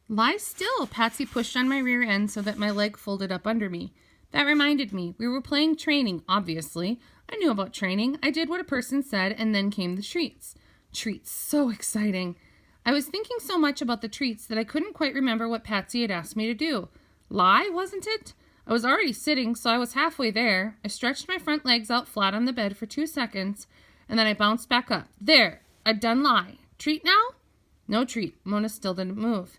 Lie still, Patsy pushed on my rear end so that my leg folded up under me. That reminded me, we were playing training, obviously. I knew about training. I did what a person said, and then came the treats. Treats, so exciting. I was thinking so much about the treats that I couldn't quite remember what Patsy had asked me to do. Lie, wasn't it? I was already sitting, so I was halfway there. I stretched my front legs out flat on the bed for 2 seconds, and then I bounced back up. There, I'd done lie. Treat now? No treat. Mona still didn't move.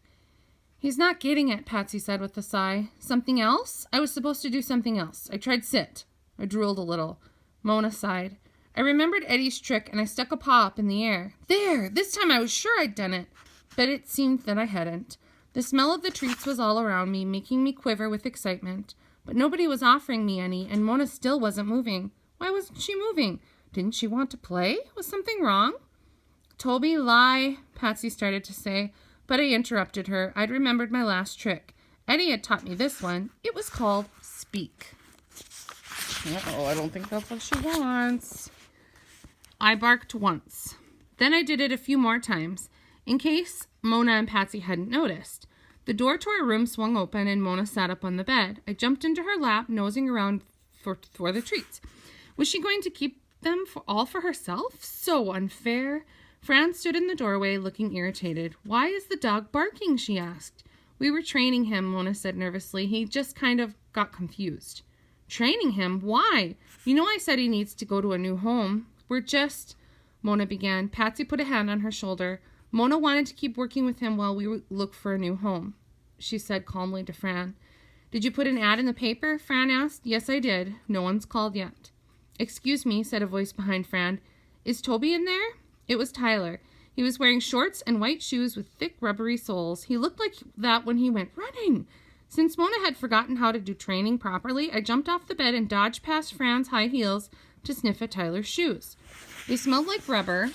He's not getting it, Patsy said with a sigh. Something else? I was supposed to do something else. I tried sit. I drooled a little. Mona sighed. I remembered Eddie's trick, and I stuck a paw up in the air. There! This time I was sure I'd done it. But it seemed that I hadn't. The smell of the treats was all around me, making me quiver with excitement. But nobody was offering me any, and Mona still wasn't moving. Why wasn't she moving? Didn't she want to play? Was something wrong? Toby, lie, Patsy started to say, but I interrupted her. I'd remembered my last trick. Eddie had taught me this one. It was called speak. Uh-oh, I don't think that's what she wants. I barked once. Then I did it a few more times, in case Mona and Patsy hadn't noticed. The door to our room swung open, and Mona sat up on the bed. I jumped into her lap, nosing around for the treats. Was she going to keep them all for herself? So unfair. Fran stood in the doorway, looking irritated. Why is the dog barking? She asked. We were training him, Mona said nervously. He just kind of got confused. Training him? Why? You know I said he needs to go to a new home. We're just... Mona began. Patsy put a hand on her shoulder. Mona wanted to keep working with him while we look for a new home, she said calmly to Fran. Did you put an ad in the paper? Fran asked. Yes, I did. No one's called yet. Excuse me, said a voice behind Fran. Is Toby in there? It was Tyler. He was wearing shorts and white shoes with thick rubbery soles. He looked like that when he went running. Since Mona had forgotten how to do training properly, I jumped off the bed and dodged past Fran's high heels to sniff at Tyler's shoes. They smelled like rubber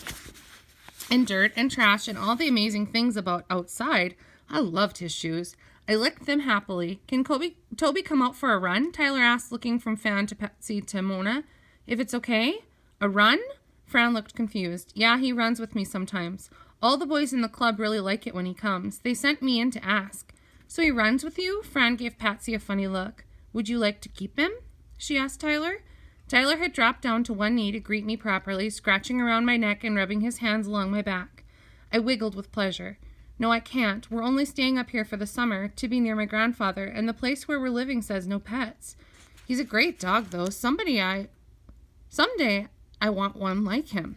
and dirt and trash and all the amazing things about outside. I loved his shoes. I licked them happily. Can Toby come out for a run? Tyler asked, looking from Fran to Patsy to Mona. If it's okay? A run? Fran looked confused. Yeah, he runs with me sometimes. All the boys in the club really like it when he comes. They sent me in to ask. So he runs with you? Fran gave Patsy a funny look. Would you like to keep him? She asked Tyler. Tyler had dropped down to one knee to greet me properly, scratching around my neck and rubbing his hands along my back. I wiggled with pleasure. No, I can't. We're only staying up here for the summer, to be near my grandfather, and the place where we're living says no pets. He's a great dog, though. Someday I want one like him.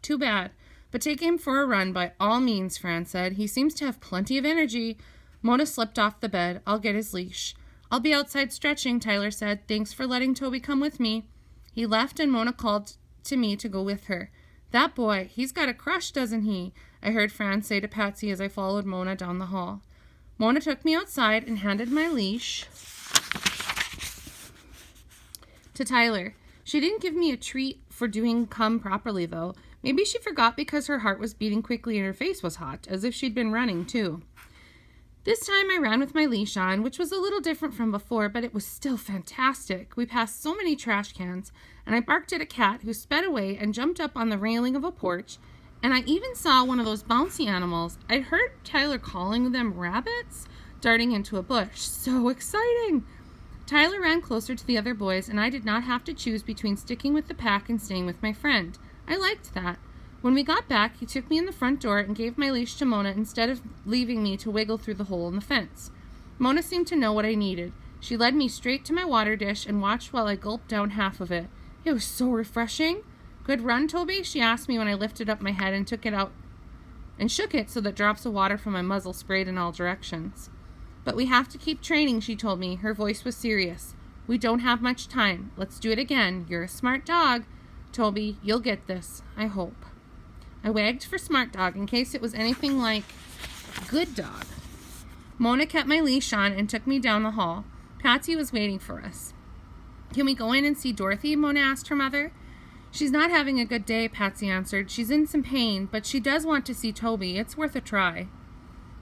Too bad. But take him for a run by all means, Fran said. He seems to have plenty of energy. Mona slipped off the bed. I'll get his leash. I'll be outside stretching, Tyler said. Thanks for letting Toby come with me. He left and Mona called to me to go with her. That boy, he's got a crush, doesn't he? I heard Fran say to Patsy as I followed Mona down the hall. Mona took me outside and handed my leash to Tyler. She didn't give me a treat for doing come properly, though. Maybe she forgot because her heart was beating quickly and her face was hot, as if she'd been running, too. This time I ran with my leash on, which was a little different from before, but it was still fantastic. We passed so many trash cans, and I barked at a cat who sped away and jumped up on the railing of a porch, and I even saw one of those bouncy animals. I heard Tyler calling them rabbits, darting into a bush. So exciting! Tyler ran closer to the other boys, and I did not have to choose between sticking with the pack and staying with my friend. I liked that. When we got back, he took me in the front door and gave my leash to Mona instead of leaving me to wiggle through the hole in the fence. Mona seemed to know what I needed. She led me straight to my water dish and watched while I gulped down half of it. It was so refreshing. Good run, Toby? She asked me when I lifted up my head and took it out and shook it so that drops of water from my muzzle sprayed in all directions. But we have to keep training, she told me. Her voice was serious. We don't have much time. Let's do it again. You're a smart dog. Toby, you'll get this. I hope. I wagged for smart dog in case it was anything like good dog. Mona kept my leash on and took me down the hall. Patsy was waiting for us. Can we go in and see Dorothy? Mona asked her mother. She's not having a good day, Patsy answered. She's in some pain, but she does want to see Toby. It's worth a try.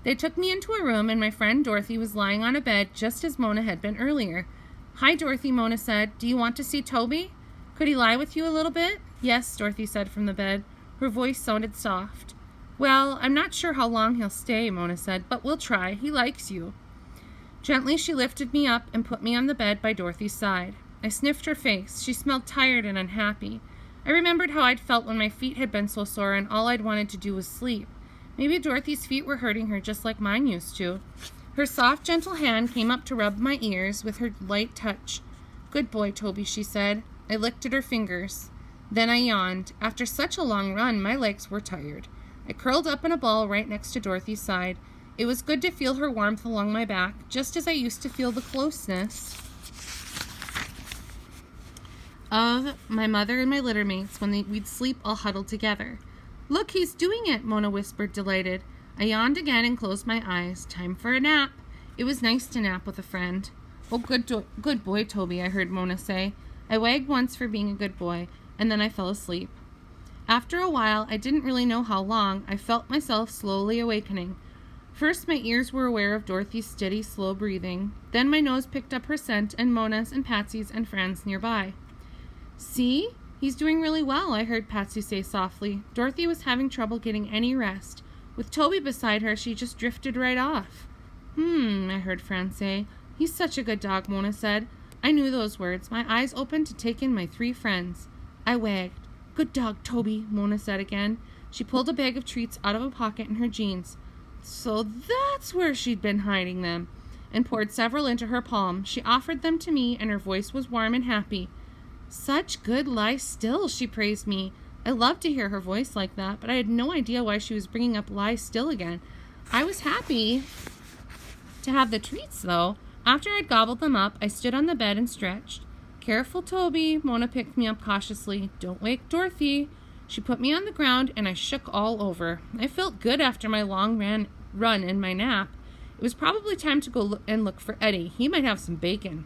They took me into a room, and my friend Dorothy was lying on a bed just as Mona had been earlier. Hi, Dorothy, Mona said. Do you want to see Toby? Could he lie with you a little bit? Yes, Dorothy said from the bed. Her voice sounded soft. Well, I'm not sure how long he'll stay, Mona said, but we'll try. He likes you. Gently, she lifted me up and put me on the bed by Dorothy's side. I sniffed her face. She smelled tired and unhappy. I remembered how I'd felt when my feet had been so sore and all I'd wanted to do was sleep. Maybe Dorothy's feet were hurting her just like mine used to. Her soft, gentle hand came up to rub my ears with her light touch. Good boy, Toby, she said. I licked at her fingers. Then I yawned. After such a long run, my legs were tired. I curled up in a ball right next to Dorothy's side. It was good to feel her warmth along my back, just as I used to feel the closeness of my mother and my littermates when we'd sleep all huddled together. Look, he's doing it, Mona whispered, delighted. I yawned again and closed my eyes. Time for a nap. It was nice to nap with a friend. Oh, good boy, Toby, I heard Mona say. I wagged once for being a good boy, and then I fell asleep. After a while, I didn't really know how long, I felt myself slowly awakening. First, my ears were aware of Dorothy's steady, slow breathing. Then my nose picked up her scent and Mona's and Patsy's and Fran's nearby. See? He's doing really well, I heard Patsy say softly. Dorothy was having trouble getting any rest. With Toby beside her, she just drifted right off. I heard Fran say. He's such a good dog, Mona said. I knew those words. My eyes opened to take in my 3 friends. I wagged. Good dog, Toby, Mona said again. She pulled a bag of treats out of a pocket in her jeans. So that's where she'd been hiding them, and poured several into her palm. She offered them to me, and her voice was warm and happy. Such good lie still, she praised me. I loved to hear her voice like that, but I had no idea why she was bringing up lie still again. I was happy to have the treats, though. After I'd gobbled them up, I stood on the bed and stretched. Careful, Toby, Mona picked me up cautiously. Don't wake Dorothy. She put me on the ground, and I shook all over. I felt good after my long run and my nap. It was probably time to go and look for Eddie. He might have some bacon.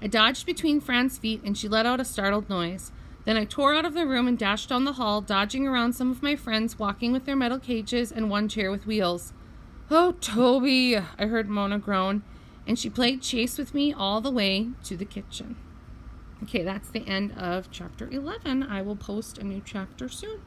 I dodged between Fran's feet, and she let out a startled noise. Then I tore out of the room and dashed down the hall, dodging around some of my friends walking with their metal cages and one chair with wheels. Oh, Toby, I heard Mona groan, and she played chase with me all the way to the kitchen. Okay, that's the end of chapter 11. I will post a new chapter soon.